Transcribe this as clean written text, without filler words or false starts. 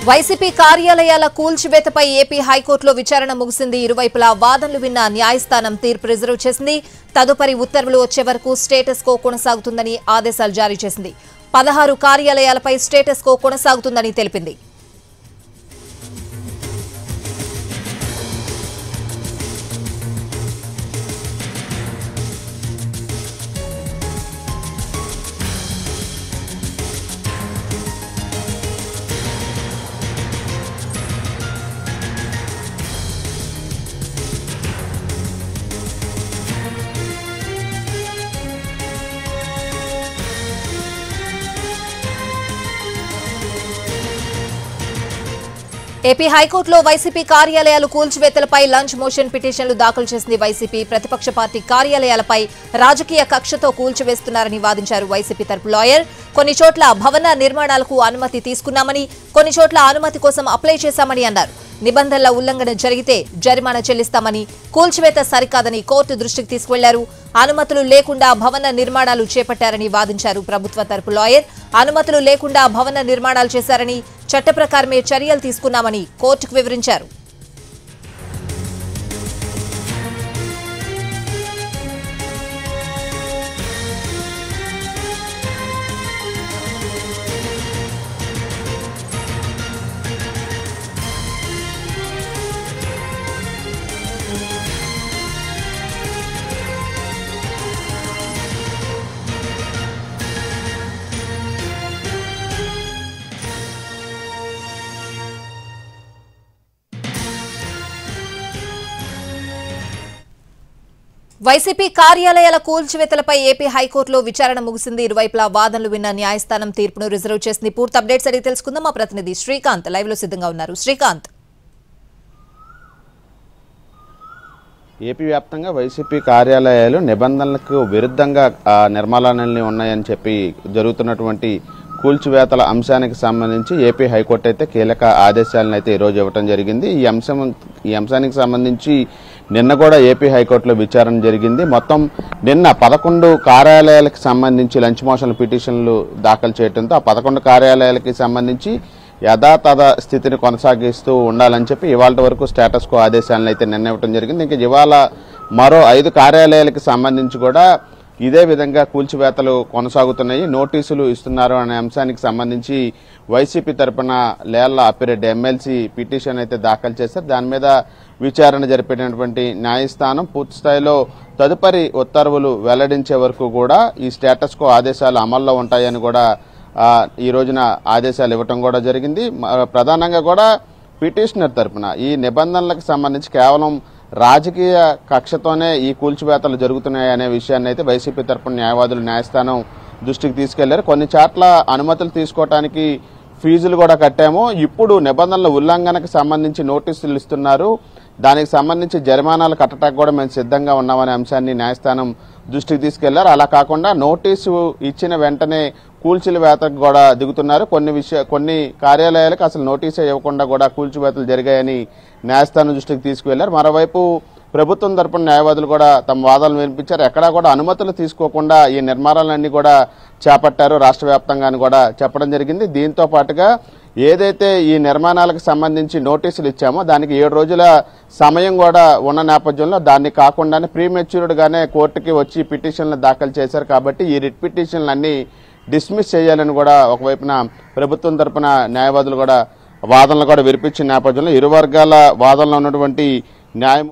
YCP కార్యాలయాల కూల్చివేతపై AP హైకోర్టులో విచారణ ముగిసింది. ఇరువైపులా వాదనలు విన్న న్యాయస్థానం తీర్పు రిజర్వ్ చేసింది. తదుపరి ఉత్తర్వులు వచ్చే వరకు స్టేటస్ కో కొనసాగుతుందని ఆదేశాలు జారీ చేసింది. 16 కార్యాలయాలపై స్టేటస్ కో కొనసాగుతుందని తెలిపింది. ఏపీ హైకోర్టులో వైసీపీ కార్యాలయాలు కూల్చివేతలపై లంచ్ మోషన్ పిటిషన్లు దాఖలు చేసింది. వైసీపీ ప్రతిపక్ష పార్టీ కార్యాలయాలపై రాజకీయ కక్షతో కూల్చివేస్తున్నారని వాదించారు వైసీపీ తరపు లాయర్. కొన్ని చోట్ల భవన నిర్మాణాలకు అనుమతి తీసుకున్నామని, కొన్ని చోట్ల అనుమతి కోసం అప్లై చేశామని అన్నారు. నిబంధనల ఉల్లంఘన జరిగితే జరిమానా చెల్లిస్తామని, కూల్చివేత సరికాదని కోర్టు దృష్టికి తీసుకువెళ్లారు. అనుమతులు లేకుండా భవన నిర్మాణాలు చేపట్టారని వాదించారు ప్రభుత్వ తరపు లాయర్. అనుమతులు లేకుండా భవన నిర్మాణాలు చేశారని, చట్ట ప్రకారమే చర్యలు తీసుకున్నామని కోర్టుకు వివరించారు. వైసీపీ కార్యాలయాల కూల్చివేతలపై ఏపీ హైకోర్టులో విచారణ ముగిసింది. ఇరువైపులా వాదనలు విన్న న్యాయస్థానం తీర్పును రిజర్వ్ చేసింది. పూర్తి అప్డేట్స్ అడిగి తెలుసుకుందాం. మా ప్రతినిధి శ్రీకాంత్ లైవ్ లో సిద్ధంగా ఉన్నారు. శ్రీకాంత్, ఏపీ వ్యాప్తంగా వైసీపీ కార్యాలయాలు నిబంధనలకు విరుద్ధంగా నిర్మాణాలన్నీ ఉన్నాయని చెప్పి జరుగుతున్నటువంటి కూల్చివేతల అంశానికి సంబంధించి ఏపీ హైకోర్టు అయితే కీలక ఆదేశాలను అయితే ఈరోజు ఇవ్వడం జరిగింది. ఈ అంశానికి సంబంధించి నిన్న కూడా ఏపీ హైకోర్టులో విచారణ జరిగింది. మొత్తం నిన్న 11 కార్యాలయాలకు సంబంధించి లంచ్ మోషన్ పిటిషన్లు దాఖలు చేయడంతో ఆ 11 కార్యాలయాలకి సంబంధించి యథాతథ స్థితిని కొనసాగిస్తూ ఉండాలని చెప్పి ఇవాళ వరకు స్టేటస్ కో ఆదేశాలను అయితే నిన్న ఇవ్వడం జరిగింది. ఇంకా ఇవాళ మరో 5 కార్యాలయాలకు సంబంధించి కూడా ఇదే విధంగా కూల్చివేతలు కొనసాగుతున్నాయి, నోటీసులు ఇస్తున్నారు అనే అంశానికి సంబంధించి వైసీపీ తరపున లేళ్ల అప్పిరెడ్డి ఎమ్మెల్సీ పిటిషన్ అయితే దాఖలు చేశారు. దాని మీద విచారణ జరిపినటువంటి న్యాయస్థానం పూర్తి స్థాయిలో తదుపరి ఉత్తర్వులు వెల్లడించే వరకు కూడా ఈ స్టేటస్ కో ఆదేశాలు అమల్లో ఉంటాయని కూడా ఈ రోజున ఆదేశాలు ఇవ్వటం కూడా జరిగింది. ప్రధానంగా కూడా పిటిషనర్ తరపున ఈ నిబంధనలకు సంబంధించి కేవలం రాజకీయ కక్షతోనే ఈ కూల్చివేతలు జరుగుతున్నాయనే విషయాన్ని అయితే వైసీపీ తరపున న్యాయవాదులు న్యాయస్థానం దృష్టికి తీసుకెళ్లారు. కొన్ని చోట్ల అనుమతులు తీసుకోవడానికి ఫీజులు కూడా కట్టాము, ఇప్పుడు నిబంధనల ఉల్లంఘనకు సంబంధించి నోటీసులు ఇస్తున్నారు, దానికి సంబంధించి జరిమానాలు కట్టడానికి కూడా మేము సిద్ధంగా ఉన్నామనే అంశాన్ని న్యాయస్థానం దృష్టికి తీసుకెళ్లారు. అలా కాకుండా నోటీసు ఇచ్చిన వెంటనే కూల్చివేతకు కూడా దిగుతున్నారు. కొన్ని కార్యాలయాలకు అసలు నోటీసే ఇవ్వకుండా కూడా కూల్చివేతలు జరిగాయని న్యాయస్థానం దృష్టికి తీసుకువెళ్లారు. మరోవైపు ప్రభుత్వం తరపున న్యాయవాదులు కూడా తమ వాదనలు వినిపించారు. ఎక్కడా కూడా అనుమతులు తీసుకోకుండా ఈ నిర్మాణాలన్నీ కూడా చేపట్టారు రాష్ట్ర వ్యాప్తంగా అని కూడా చెప్పడం జరిగింది. దీంతో పాటుగా ఏదైతే ఈ నిర్మాణాలకు సంబంధించి నోటీసులు ఇచ్చామో దానికి 7 రోజుల సమయం కూడా ఉన్న నేపథ్యంలో దాన్ని కాకుండానే ప్రీమెచ్యూర్డ్ గానే కోర్టుకి వచ్చి పిటిషన్లు దాఖలు చేశారు. కాబట్టి ఈ రిట్ పిటిషన్లన్నీ డిస్మిస్ చేయాలని కూడా ఒకవైపున ప్రభుత్వం తరపున న్యాయవాదులు కూడా వాదనలు కూడా వినిపించిన నేపథ్యంలో ఇరు వర్గాల వాదనలో ఉన్నటువంటి న్యాయం